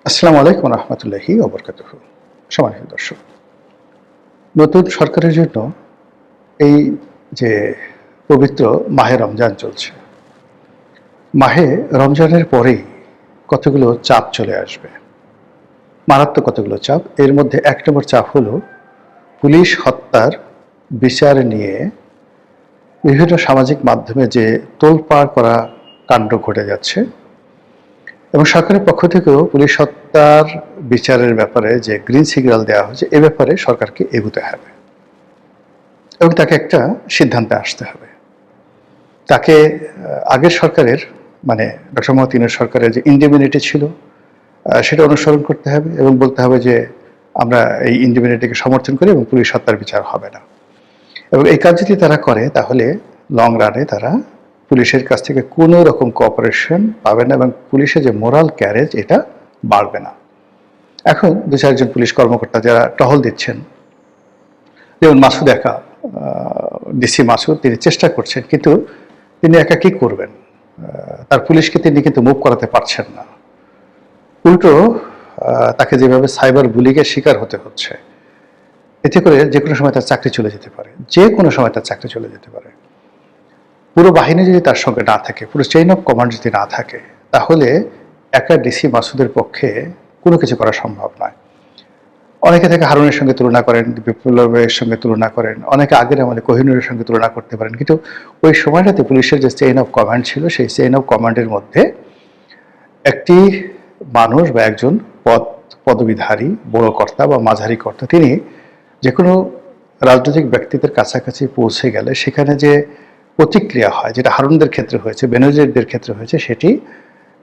আসসালামু আলাইকুম রহমতুল্লাহি ওবরকাতুহ। সম্মানিত দর্শক, নতুন সরকারের জন্য এই যে পবিত্র মাহে রমজান চলছে, মাহে রমজানের পরেই কতগুলো চাপ চলে আসবে, মারাত্মক কতগুলো চাপ। এর মধ্যে এক নম্বর চাপ হলো পুলিশ হত্যার বিচার নিয়ে বিভিন্ন সামাজিক মাধ্যমে যে তোলপাড় করা কাণ্ড ঘটে যাচ্ছে, এবং সরকারের পক্ষ থেকেও পুলিশ হত্যার বিচারের ব্যাপারে যে গ্রিন সিগন্যাল দেওয়া হয়েছে, এ ব্যাপারে সরকারকে এগোতে হবে এবং তাকে একটা সিদ্ধান্তে আসতে হবে। তাকে আগের সরকারের মানে ডক্টর মোহাম্মদ ইউনূস সরকারের যে ইন্ডিমিনিটি ছিল সেটা অনুসরণ করতে হবে এবং বলতে হবে যে আমরা এই ইন্ডিমিনিটিকে সমর্থন করি এবং পুলিশ হত্যার বিচার হবে না। এবং এই কাজ যদি তারা করে তাহলে লং রানে তারা পুলিশের কাছ থেকে কোনো রকম কোঅপারেশন পাবে না এবং পুলিশের যে মোরাল ক্যারেজ এটা বাড়বে না। এখন দু চারজন পুলিশ কর্মকর্তা যারা টহল দিচ্ছেন, যেমন মাসুদ একা, ডিসি মাসুদ, তিনি চেষ্টা করছেন, কিন্তু তিনি একা কি করবেন? তার পুলিশকে তিনি কিন্তু মুভ করাতে পারছেন না। উল্টো তাকে যেভাবে সাইবার বুলিংয়ের শিকার হতে হচ্ছে, এতে করে যে কোনো সময় তার চাকরি চলে যেতে পারে, যে কোনো সময় তার চাকরি চলে যেতে পারে। পুরো বাহিনী যদি তার সঙ্গে না থাকে, পুরো চেইন অফ কমান্ড যদি না থাকে, তাহলে একা ডিসি মাসুদের পক্ষে কোনো কিছু করা সম্ভব নয়। অনেকে তাকে হারুনের সঙ্গে তুলনা করেন, বিপ্লবের সঙ্গে তুলনা করেন, অনেকে আগের আমলে কোহিনুরের সঙ্গে তুলনা করতে পারেন, কিন্তু ওই সময়টাতে পুলিশের যে চেইন অফ কমান্ড ছিল, সেই চেইন অফ কমান্ডের মধ্যে একটি মানুষ বা একজন পদবিধারী বড় কর্তা বা মাঝারি কর্তা, তিনি যে কোনো রাজনৈতিক ব্যক্তিত্বের কাছাকাছি পৌঁছে গেলে সেখানে যে প্রতিক্রিয়া হয়, যেটা হারুনদের ক্ষেত্রে হয়েছে, বেনজিরদের ক্ষেত্রে হয়েছে, সেটি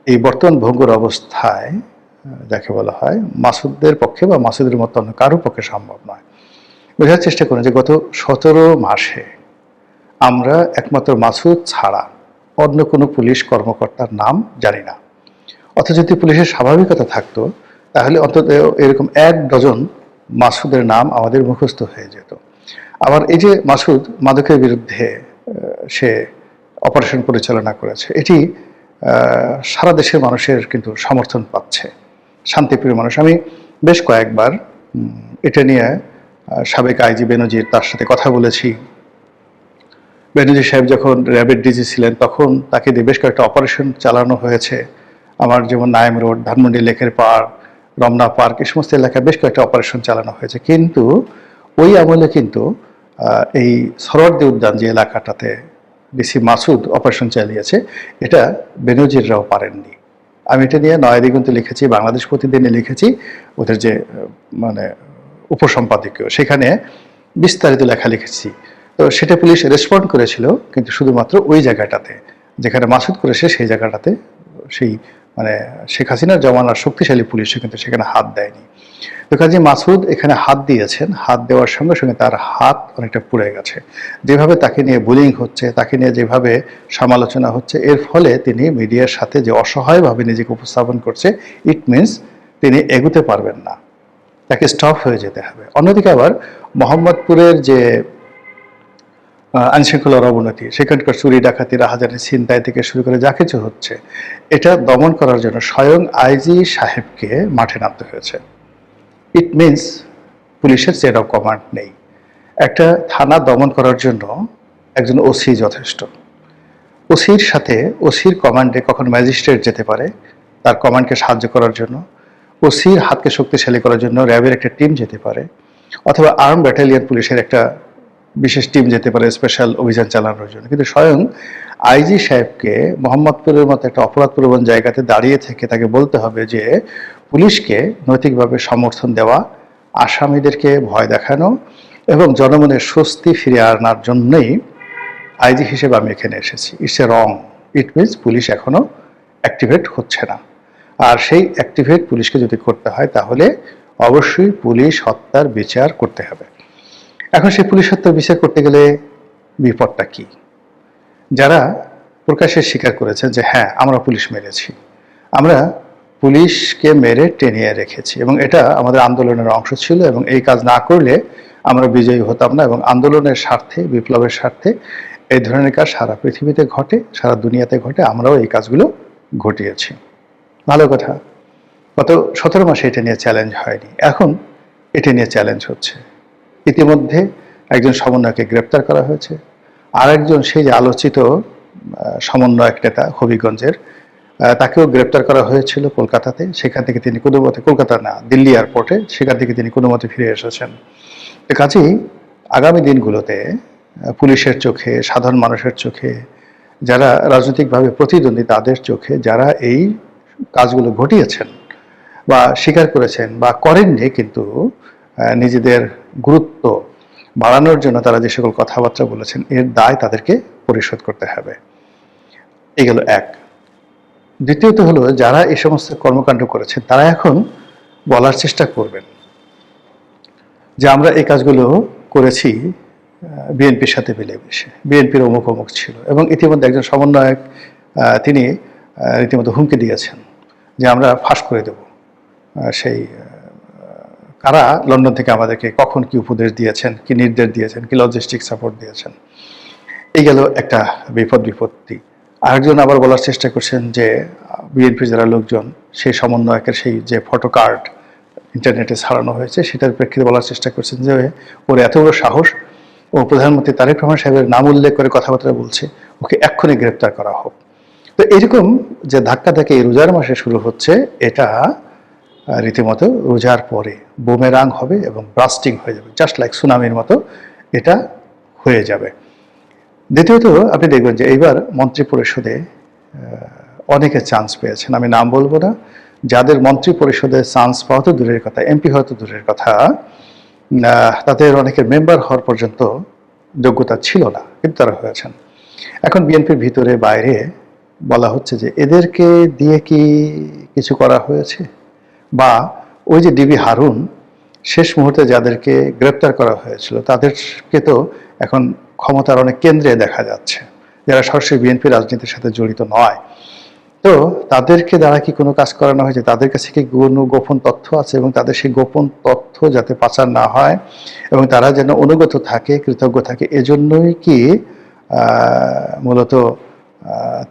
এই বর্তমান ভঙ্গুর অবস্থায় যাকে বলা হয় মাসুদের পক্ষে বা মাসুদের মতো অন্য কারোর পক্ষে সম্ভব নয়। বোঝার চেষ্টা করুন যে গত 17 মাসে আমরা একমাত্র মাসুদ ছাড়া অন্য কোনো পুলিশ কর্মকর্তার নাম জানি না। অথচ যদি পুলিশের স্বাভাবিকতা থাকতো তাহলে অন্তত এরকম 1 ডজন মাসুদের নাম আমাদের মুখস্থ হয়ে যেত। আবার এই যে মাসুদ মাদকের বিরুদ্ধে সে অপারেশন পরিচালনা করেছে, এটি সারা দেশের মানুষের কিন্তু সমর্থন পাচ্ছে, শান্তিপ্রিয় মানুষ। আমি বেশ কয়েকবার এটা নিয়ে সাবেক আইজি বেনজির, তার সাথে কথা বলেছি। বেনজির সাহেব যখন র্যাবের ডিজি ছিলেন তখন তাকে দিয়ে বেশ কয়েকটা অপারেশন চালানো হয়েছে। আমার যেমন নাইম রোড, ধানমন্ডি লেকের পাড়, রমনা পার্ক, এই সমস্ত এলাকায় বেশ কয়েকটা অপারেশন চালানো হয়েছে। কিন্তু ওই আমলে কিন্তু এই সরোয়ার্দী উদ্যান যে এলাকাটাতে ডিসি মাসুদ অপারেশন চালিয়েছে, এটা বেনজিররাও পারেননি। আমি এটা নিয়ে নয়াদিগন্তে লিখেছি, বাংলাদেশ প্রতিদিনে লিখেছি, ওদের যে মানে উপসম্পাদকীয়, সেখানে বিস্তারিত লেখা লিখেছি। তো সেটা পুলিশ রেসপন্ড করেছিল, কিন্তু শুধুমাত্র ওই জায়গাটাতে যেখানে মাসুদ করেছে সেই জায়গাটাতে সেই মানে শেখ হাসিনার জমানার শক্তিশালী পুলিশও কিন্তু সেখানে হাত দেয়নি। তো কাজে মাসুদ এখানে হাত দিয়েছেন, হাত দেওয়ার সঙ্গে সঙ্গে তার হাত অনেকটা পুড়ে গেছে। যেভাবে তাকে নিয়ে বুলিং হচ্ছে, তাকে নিয়ে যেভাবে সমালোচনা হচ্ছে, এর ফলে তিনি মিডিয়ার সাথে যে অসহায়ভাবে নিজেকে উপস্থাপন করছে, ইট মিনস তিনি এগোতে পারবেন না, তাকে স্টপ হয়ে যেতে হবে। অন্যদিকে আবার মোহাম্মদপুরের যে আইনশৃঙ্খলার অবনতি, সেখানকার চুরি ডাকাতি, রাহাজানি, ছিনতাই থেকে শুরু করে যা কিছু হচ্ছে, এটা দমন করার জন্য স্বয়ং আইজি সাহেবকে মাঠে নামতে হয়েছে। ইট মিনস পুলিশের চেইন অফ কমান্ড নেই। একটা থানা দমন করার জন্য একজন ওসি যথেষ্ট। ওসির সাথে, ওসির কমান্ডে কখন ম্যাজিস্ট্রেট যেতে পারে তার কমান্ডকে সাহায্য করার জন্য, ওসির হাতকে শক্তিশালী করার জন্য র্যাবের একটা টিম যেতে পারে, অথবা আর্ম ব্যাটালিয়ন পুলিশের একটা বিশেষ টিম যেতে পারে স্পেশাল অভিযান চালানোর জন্য। কিন্তু স্বয়ং আইজি সাহেবকে মোহাম্মদপুরের মতো একটা অপরাধপ্রবণ জায়গাতে দাঁড়িয়ে থেকে তাকে বলতে হবে যে পুলিশকে নৈতিকভাবে সমর্থন দেওয়া, আসামিদেরকে ভয় দেখানো এবং জনমনের স্বস্তি ফিরে আনার জন্যই আইজি হিসেবে আমি এখানে এসেছি। It's a wrong. It means police এখনো অ্যাক্টিভেট হচ্ছে না। আর সেই অ্যাক্টিভেট পুলিশকে যদি করতে হয় তাহলে অবশ্যই পুলিশ হত্যার বিচার করতে হবে। এখন সেই পুলিশ হত্যার বিচার করতে গেলে বিপদটা কি? যারা প্রকাশ্যে স্বীকার করেছেন যে হ্যাঁ আমরা পুলিশ মেরেছি, আমরা পুলিশকে মেরে টেনিয়ে রেখেছি এবং এটা আমাদের আন্দোলনের অংশ ছিল এবং এই কাজ না করলে আমরা বিজয়ী হতাম না, এবং আন্দোলনের স্বার্থে, বিপ্লবের স্বার্থে এই ধরনের কাজ সারা পৃথিবীতে ঘটে, সারা দুনিয়াতে ঘটে, আমরাও এই কাজগুলো ঘটিয়েছি। ভালো কথা। গত 17 মাসে এটা নিয়ে চ্যালেঞ্জ হয়নি, এখন এটা নিয়ে চ্যালেঞ্জ হচ্ছে। ইতিমধ্যে একজন সমন্বয়কে গ্রেপ্তার করা হয়েছে, আর একজন সেই যে আলোচিত সমন্বয়ক নেতা হবিগঞ্জের, তাকেও গ্রেপ্তার করা হয়েছিল কলকাতাতে। সেখান থেকে তিনি কোনো মতে, কলকাতা না দিল্লি এয়ারপোর্টে, সেখান থেকে তিনি কোনো মতে ফিরে এসেছেন। কাজেই আগামী দিনগুলোতে পুলিশের চোখে, সাধারণ মানুষের চোখে, যারা রাজনৈতিকভাবে প্রতিদ্বন্দ্বী তাদের চোখে যারা এই কাজগুলো ঘটিয়েছেন বা স্বীকার করেছেন বা করেননি, কিন্তু নিজেদের গুরুত্ব বাড়ানোর জন্য তারা যে সকল কথাবার্তা বলেছেন, এর দায় তাদেরকে পরিশোধ করতে হবে। এই গেল এক। দ্বিতীয়ত হলো, যারা এই সমস্ত কর্মকাণ্ড করেছেন তারা এখন বলার চেষ্টা করবেন যে আমরা এই কাজগুলো করেছি বিএনপির সাথে মিলেমিশে, বিএনপির অমুক অমুক ছিল। এবং ইতিমধ্যে একজন সমন্বয়ক তিনি রীতিমতো হুমকি দিয়েছেন যে আমরা ফাঁস করে দেব সেই কারা লন্ডন থেকে আমাদেরকে কখন কি উপদেশ দিয়েছেন, কি নির্দেশ দিয়েছেন, কি লজিস্টিক সাপোর্ট দিয়েছেন। এই গেল একটা বিপত্তি। আরেকজন আবার বলার চেষ্টা করছেন যে বিএনপির যারা লোকজন, সেই সমন্বয়কের সেই যে ফটো কার্ড ইন্টারনেটে ছাড়ানো হয়েছে, সেটার প্রেক্ষিতে বলার চেষ্টা করছেন যে ওর এত বড় সাহস, ও প্রধানমন্ত্রী তারেক রহমান সাহেবের নাম উল্লেখ করে কথাবার্তা বলছে, ওকে এক্ষুনি গ্রেপ্তার করা হোক। তো এরকম যে ধাক্কাধাক্কি এই রোজার মাসে শুরু হচ্ছে, এটা রীতিমতো রোজার পরে বুমেরাং হবে এবং ব্রাস্টিং হয়ে যাবে, জাস্ট লাইক সুনামির মতো এটা হয়ে যাবে। দ্বিতীয়ত আপনি দেখবেন যে এইবার মন্ত্রী পরিষদে অনেকে চান্স পেয়েছেন, আমি নাম বলবো না, যাদের মন্ত্রী পরিষদে চান্স পাওয়া তো দূরের কথা, এমপি হওয়া তো দূরের কথা, তাদের অনেকের মেম্বার হওয়ার পর্যন্ত যোগ্যতা ছিল না, কিন্তু তারা হয়েছেন। এখন বিএনপির ভিতরে বাইরে বলা হচ্ছে যে এদেরকে দিয়ে কি কিছু করা হয়েছে, বা ওই যে ডিবি হারুন শেষ মুহূর্তে যাদেরকে গ্রেপ্তার করা হয়েছিল তাদেরকে তো এখন ক্ষমতার অনেক কেন্দ্রে দেখা যাচ্ছে, যারা সরাসরি বিএনপি রাজনীতির সাথে জড়িত নয়। তো তাদেরকে দ্বারা কি কোনো কাজ করানো হয়েছে, তাদের কাছে কি কোনো গোপন তথ্য আছে, এবং তাদের সেই গোপন তথ্য যাতে পাচার না হয় এবং তারা যেন অনুগত থাকে, কৃতজ্ঞ থাকে, এজন্যই কি মূলত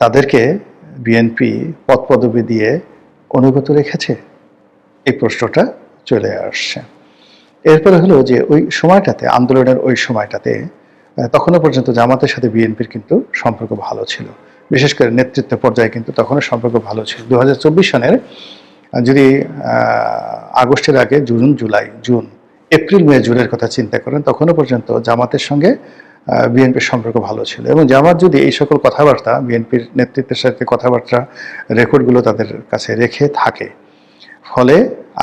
তাদেরকে বিএনপি পদ পদবি দিয়ে অনুগত রেখেছে? এই প্রশ্নটা চলে আসছে। এরপরে হলো যে ওই সময়টাতে, আন্দোলনের ওই সময়টাতে, তখনও পর্যন্ত জামাতের সাথে বিএনপির কিন্তু সম্পর্ক ভালো ছিল, বিশেষ করে নেতৃত্ব পর্যায়ে কিন্তু তখনও সম্পর্ক ভালো ছিল। 2024 সনের যদি আগস্টের আগে জুন, এপ্রিল, মে, জুনের কথা চিন্তা করেন, তখনও পর্যন্ত জামাতের সঙ্গে বিএনপির সম্পর্ক ভালো ছিল। এবং জামাত যদি এই সকল কথাবার্তা, বিএনপির নেতৃত্বের সাথে কথাবার্তা রেকর্ডগুলো তাদের কাছে রেখে থাকে, ফলে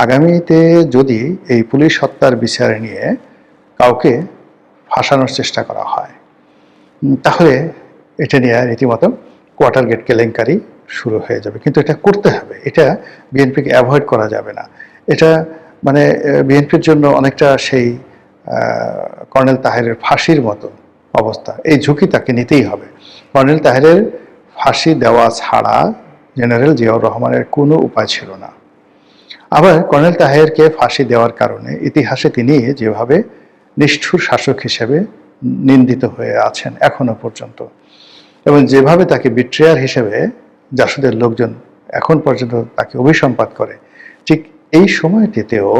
আগামীতে যদি এই পুলিশ হত্যার বিচার নিয়ে কাউকে ফাঁসানোর চেষ্টা করা হয়, তাহলে এটা নিয়ে রীতিমতো কোয়ার্টার গেট কেলেঙ্কারি শুরু হয়ে যাবে। কিন্তু এটা করতে হবে, এটা বিএনপিকে অ্যাভয়েড করা যাবে না। এটা মানে বিএনপির জন্য অনেকটা সেই কর্নেল তাহেরের ফাঁসির মতো অবস্থা, এই ঝুঁকি তাকে নিতেই হবে। কর্নেল তাহেরের ফাঁসি দেওয়া ছাড়া জেনারেল জিয়াউর রহমানের কোনো উপায় ছিল না। আবার কর্নেল তাহেরকে ফাঁসি দেওয়ার কারণে ইতিহাসে তিনি যেভাবে নিষ্ঠুর শাসক হিসেবে নিন্দিত হয়ে আছেন এখনো পর্যন্ত, এবং যেভাবে তাকে বিট্রেয়ার হিসেবে জাসদের লোকজন এখন পর্যন্ত তাকে অভিসম্পাত করে, ঠিক এই সময়টিতেও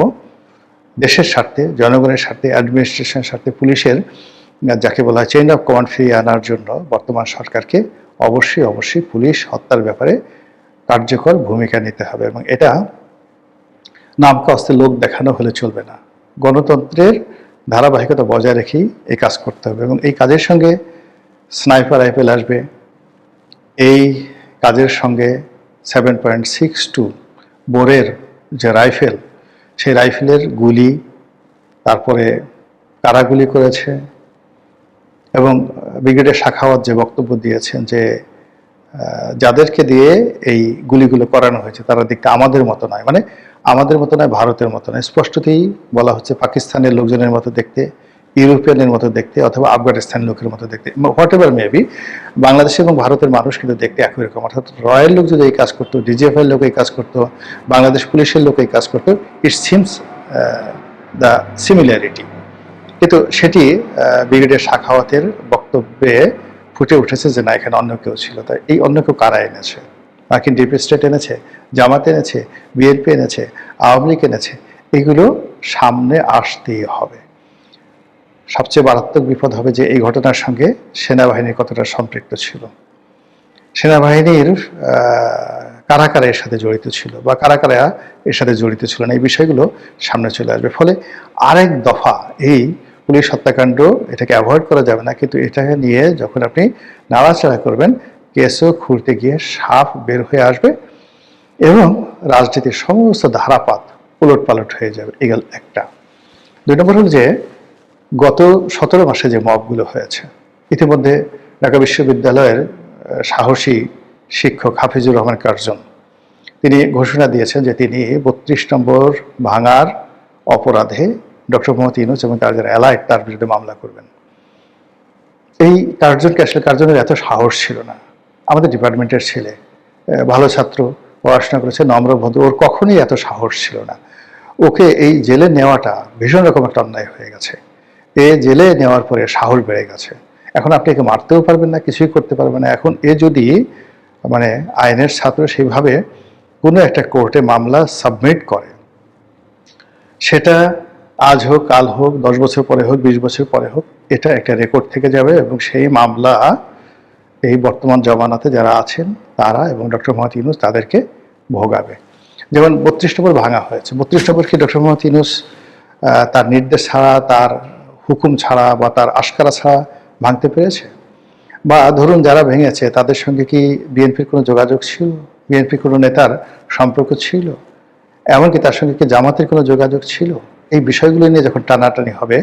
দেশের স্বার্থে, জনগণের স্বার্থে, অ্যাডমিনিস্ট্রেশনের স্বার্থে, পুলিশের যাকে বলা হয় চেইন অফ কমান্ড ফিরিয়ে আনার জন্য বর্তমান সরকারকে অবশ্যই পুলিশ হত্যার ব্যাপারে কার্যকর ভূমিকা নিতে হবে। এবং এটা নামকে অস্তে লোক দেখানো হলে চলবে না, গণতন্ত্রের ধারাবাহিকতা বজায় রেখেই এই কাজ করতে হবে। এবং এই কাজের সঙ্গে স্নাইপার রাইফেল আসবে, এই কাজের সঙ্গে 7.62 বোরের যে রাইফেল, সেই রাইফেলের গুলি, তারপরে কারা গুলি করেছে, এবং ব্রিগেডিয়ার সাখাওয়াত যে বক্তব্য দিয়েছেন যে যাদেরকে দিয়ে এই গুলিগুলো করানো হয়েছে তারা দেখতে আমাদের মতো নয়, মানে আমাদের মতো নয়, ভারতের মতো নয়, স্পষ্টতই বলা হচ্ছে পাকিস্তানের লোকজনের মতো দেখতে, ইউরোপিয়ানের মতো দেখতে, অথবা আফগানিস্তানের লোকের মতো দেখতে, হোয়াট এভার মেবি, বাংলাদেশ এবং ভারতের মানুষ কিন্তু দেখতে একই রকম। অর্থাৎ রয়্যাল লোক যদি এই কাজ করতো, ডিজিএফআই লোক এই কাজ করতো, বাংলাদেশ পুলিশের লোক এই কাজ করতো, ইট সিমস দ্য সিমিলারিটি। কিন্তু সেটি ব্রিগেডিয়ার সাখাওয়াতের বক্তব্যে ফুটে উঠেছে যে না, এখানে অন্য কেউ ছিল। তাই এই অন্য কেউ কারা এনেছে? মার্কিন ডিপ স্টেট এনেছে, জামাত এনেছে, বিএনপি এনেছে, আওয়ামী লীগ এনেছে, এগুলো সামনে আসতেই হবে। সবচেয়ে মারাত্মক বিপদ হবে যে এই ঘটনার সঙ্গে সেনাবাহিনীর কতটা সম্পৃক্ত ছিল, সেনাবাহিনীর কারা কারা এর সাথে জড়িত ছিল বা কারা কারা এর সাথে জড়িত ছিল না, এই বিষয়গুলো সামনে চলে আসবে। ফলে আরেক দফা এই পুলিশ হত্যাকাণ্ড, এটাকে অ্যাভয়েড করা যাবে না, কিন্তু এটাকে নিয়ে যখন আপনি নাড়াচাড়া করবেন, কেসও খুঁড়তে গিয়ে সাপ বের হয়ে আসবে এবং রাজনীতির সমস্ত ধারাপাত উলটপালট হয়ে যাবে। এগুলো একটা। 2 নম্বর হল যে গত 17 মাসে যে মবগুলো হয়েছে, ইতিমধ্যে ঢাকা বিশ্ববিদ্যালয়ের সাহসী শিক্ষক হাফিজুর রহমান কার্জন তিনি ঘোষণা দিয়েছেন যে তিনি 32 নম্বর ভাঙার অপরাধে ডক্টর মোহাম্মদ ইউনূস এবং তার যারা অ্যালাইড তার বিরুদ্ধে মামলা করবেন। এই কার্জনকে আসলে কার্জনের এত সাহস ছিল না। আমাদের ডিপার্টমেন্টের ছেলে, ভালো ছাত্র, পড়াশোনা করেছে, নম্র ভদ্র, ওর কখনোই এত সাহস ছিল না। ওকে এই জেলে নেওয়াটা ভীষণ রকম একটা অন্যায় হয়ে গেছে। জেলে নেওয়ার পরে সাহস বেড়ে গেছে। এখন আপনি একে মারতেও পারবেন না, কিছুই করতে পারবেন না। এখন যদি মানে আইনের ছাত্র সেইভাবে কোনো একটা কোর্টে মামলা সাবমিট করে, সেটা আজ হোক, কাল হোক, 10 বছর পরে হোক, 20 বছর পরে হোক, এটা একটা রেকর্ড থেকে যাবে এবং সেই মামলা এই বর্তমান জমানাতে যারা আছেন তারা এবং ডক্টর মোহাম্মদ ইউনূস তাদেরকে ভোগাবে। যেমন 32 নম্বর ভাঙা হয়েছে। 32 নম্বর কি ডক্টর মোহাম্মদ ইউনূস তার নির্দেশ ছাড়া, তার হুকুম ছাড়া বা তার আশকারা ছাড়া ভাঙতে পেরেছে? বা ধরুন যারা ভেঙেছে তাদের সঙ্গে কি বিএনপির কোনো যোগাযোগ ছিল, বিএনপির কোনো নেতার সম্পর্ক ছিল, এমনকি তার সঙ্গে কি জামাতের কোনো যোগাযোগ ছিল? এই বিষয়গুলো নিয়ে যখন টানাটানি হবে,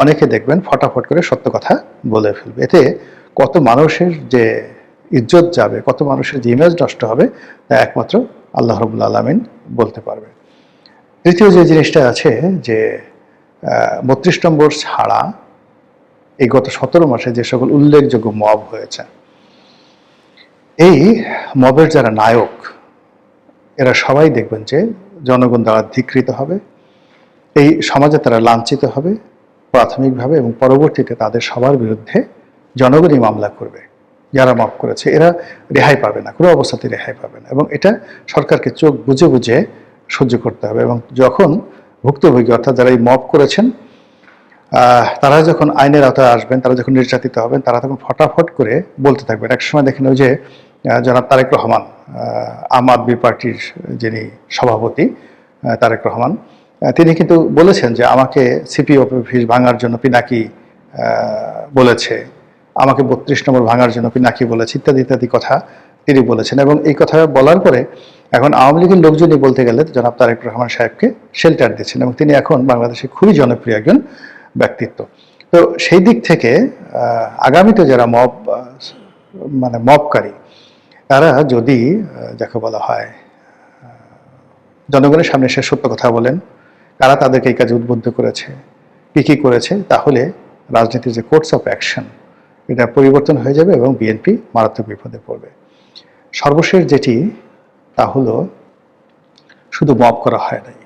অনেকে দেখবেন ফটাফট করে সত্য কথা বলে ফেলবে। এতে কত মানুষের যে ইজ্জত যাবে, কত মানুষের যে ইমেজ নষ্ট হবে, তা একমাত্র আল্লাহ রাব্বুল আলামিন বলতে পারবে। তৃতীয় যে জিনিসটা আছে যে 32 নম্বর ছাড়া এই গত 17 মাসে যে সকল উল্লেখযোগ্য মব হয়েছে, এই মবের যারা নায়ক, এরা সবাই দেখবেন যে জনগণ দ্বারা ধিকৃত হবে, এই সমাজে তারা লাঞ্ছিত হবে প্রাথমিকভাবে, এবং পরবর্তীতে তাদের সবার বিরুদ্ধে জনগণই মামলা করবে। যারা মব করেছে এরা রেহাই পাবে না, কোনো অবস্থাতেই রেহাই পাবে না, এবং এটা সরকারকে চোখ বুজে বুঝে সহ্য করতে হবে। এবং যখন ভুক্তভোগী অর্থাৎ যারা এই মব করেছেন তারা যখন আইনের আওতায় আসবেন, তারা যখন নির্যাতিত হবেন, তারা তখন ফটাফট করে বলতে থাকবেন। একসময় দেখেন ওই যে জনাব তারেক রহমান, আম আদমি পার্টির যিনি সভাপতি তারেক রহমান, তিনি কিন্তু বলেছেন যে আমাকে সিপি অফিস ভাঙার জন্য পিনাকি বলেছে, আমাকে 32 নম্বর ভাঙার জন্য পিনাকি বলেছে, ইত্যাদি ইত্যাদি কথা তিনি বলেছেন। এবং এই কথা বলার পরে এখন আওয়ামী লীগের লোকজনই বলতে গেলে জনাব তারেক রহমান সাহেবকে শেল্টার দিচ্ছেন, এবং তিনি এখন বাংলাদেশে খুবই জনপ্রিয় একজন ব্যক্তিত্ব। তো সেই দিক থেকে আগামীতে যারা মবকারী, তারা যদি যাকে বলা হয় জনগণের সামনে এসে সত্য কথা বলেন, কারা তাদেরকে এই কাজে উদ্বুদ্ধ করেছে, কি করেছে, তাহলে রাজনীতির যে কোর্স অফ অ্যাকশন, এটা পরিবর্তন হয়ে যাবে এবং বিএনপি মারাত্মক বিপদে পড়বে। সর্বশেষ যেটি, তা হলো শুধু মব করা হয় নাই,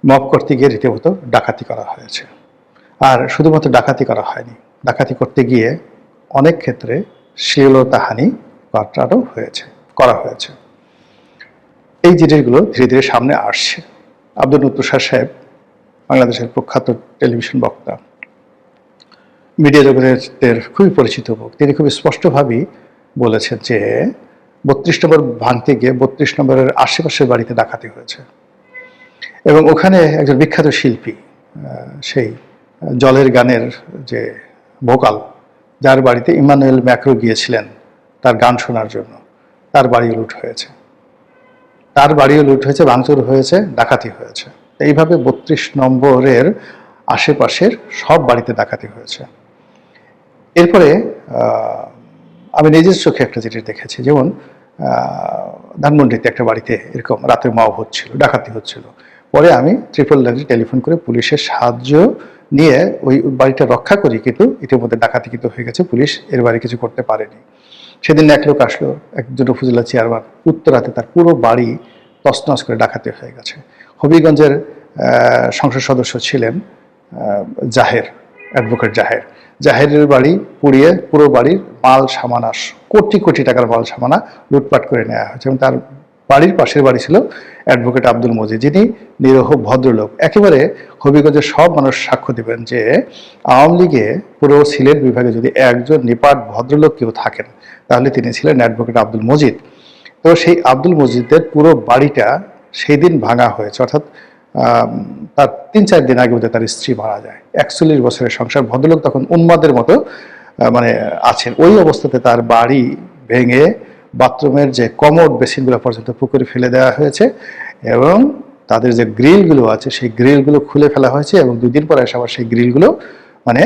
মব করতে গিয়ে রীতিমতো ডাকাতি করা হয়েছে। আর শুধুমাত্র ডাকাতি করা হয়নি, ডাকাতি করতে গিয়ে অনেক ক্ষেত্রে শ্লীলতাহানি ঘটনাও করা হয়েছে। এই জিনিসগুলো ধীরে ধীরে সামনে আসছে। আব্দুল তুষার সাহেব, বাংলাদেশের প্রখ্যাত টেলিভিশন বক্তা, মিডিয়া জগতের খুবই পরিচিত মুখ, তিনি খুবই স্পষ্টভাবেই বলেছেন যে 32 নম্বর ভাঙতে গিয়ে 32 নম্বরের আশেপাশের বাড়িতে ডাকাতি হয়েছে, এবং ওখানে একজন বিখ্যাত শিল্পী, সেই জলের গানের যে ভোকাল, যার বাড়িতে ইমানুয়েল ম্যাক্রো গিয়েছিলেন তার গান শোনার জন্য, তার বাড়িও লুট হয়েছে, ভাঙচুর হয়েছে, ডাকাতি হয়েছে। এইভাবে 32 নম্বরের আশেপাশের সব বাড়িতে ডাকাতি হয়েছে। এরপরে আমি নিজের চোখে একটা জিনিস দেখেছি, যেমন ধানমন্ডিতে একটা বাড়িতে এরকম রাতে মব হচ্ছিল, ডাকাতি হচ্ছিল। পরে আমি 999 টেলিফোন করে পুলিশের সাহায্য নিয়ে ওই বাড়িটা রক্ষা করি, কিন্তু ইতিমধ্যে ডাকাতি কিন্তু হয়ে গেছে, পুলিশ এর বাড়ি কিছু করতে পারেনি। সেদিন এক লোক আসলো, একজন উপজেলা চেয়ারম্যান, উত্তরাতে তার পুরো বাড়ি তছনছ করে ডাকাতি হয়ে গেছে। হবিগঞ্জের সংসদ সদস্য ছিলেন জাহের, অ্যাডভোকেট জাহের, জাহেরের বাড়ি পুড়িয়ে পুরো বাড়ির মাল সামানা, কোটি কোটি টাকার মাল সামানা লুটপাট করে নেওয়া হয়েছে। এবং তার বাড়ির পাশের বাড়ি ছিল অ্যাডভোকেট আব্দুল মজিদ, যিনি নিরীহ ভদ্রলোক। একেবারে হবিগঞ্জের সব মানুষ সাক্ষ্য দিবেন যে আওয়ামী লীগে পুরো সিলেট বিভাগে যদি একজন নিপাট ভদ্রলোক কেউ থাকেন তাহলে তিনি ছিলেন অ্যাডভোকেট আব্দুল মজিদ। তো সেই আব্দুল মজিদের পুরো বাড়িটা সেই দিন ভাঙা হয়েছে, অর্থাৎ তার 3-4 দিন আগে তার স্ত্রী মারা যায়। 41 বছরের সংসার, ভদ্রলোক তখন উন্মাদের মতো মানে আছেন। ওই অবস্থাতে তার বাড়ি ভেঙে বাথরুমের যে কমোড বেসিনগুলো পর্যন্ত পুকুরে ফেলে দেওয়া হয়েছে এবং তাদের যে গ্রিলগুলো আছে সেই গ্রিলগুলো খুলে ফেলা হয়েছে এবং 2 দিন পরে এসে আবার সেই গ্রিলগুলো মানে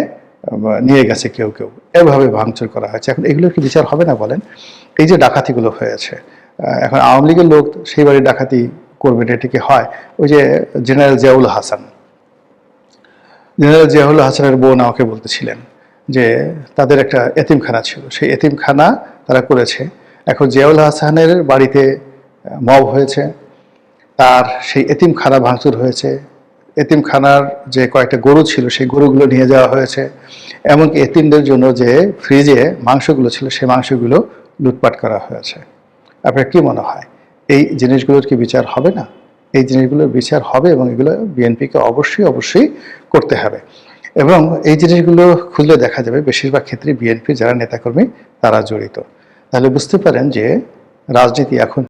নিয়ে গেছে কেউ কেউ। এভাবে ভাঙচুর করা হয়েছে। এখন এগুলোর কি বিচার হবে না বলেন? এই যে ডাকাতিগুলো হয়েছে, এখন আওয়ামী লীগের লোক সেই বাড়ি ডাকাতি করবে, এটা কি হয়? ওই যে জেনারেল জিয়াউল হাসানের বোন আমাকে বলতেছিলেন যে তাদের একটা এতিমখানা ছিল, সেই এতিমখানা তারা করেছে। এখন জিয়াউল হাসানের বাড়িতে মব হয়েছে, তার সেই এতিমখানা ভাঙচুর হয়েছে, এতিমখানার যে কয়েকটা গরু ছিল সেই গরুগুলো নিয়ে যাওয়া হয়েছে, এমনকি এতিমদের জন্য যে ফ্রিজে মাংসগুলো ছিল সেই মাংসগুলো লুটপাট করা হয়েছে। আপনার কি মনে হয় এই জিনিসগুলোর কি বিচার হবে না? এই জিনিসগুলোর বিচার হবে এবং এগুলো বিএনপিকে অবশ্যই করতে হবে। এবং এই জিনিসগুলো খুঁজলে দেখা যাবে বেশিরভাগ ক্ষেত্রে বিএনপির যারা নেতাকর্মী তারা জড়িত। তাহলে বুঝতে পারেন যে রাজনীতি এখন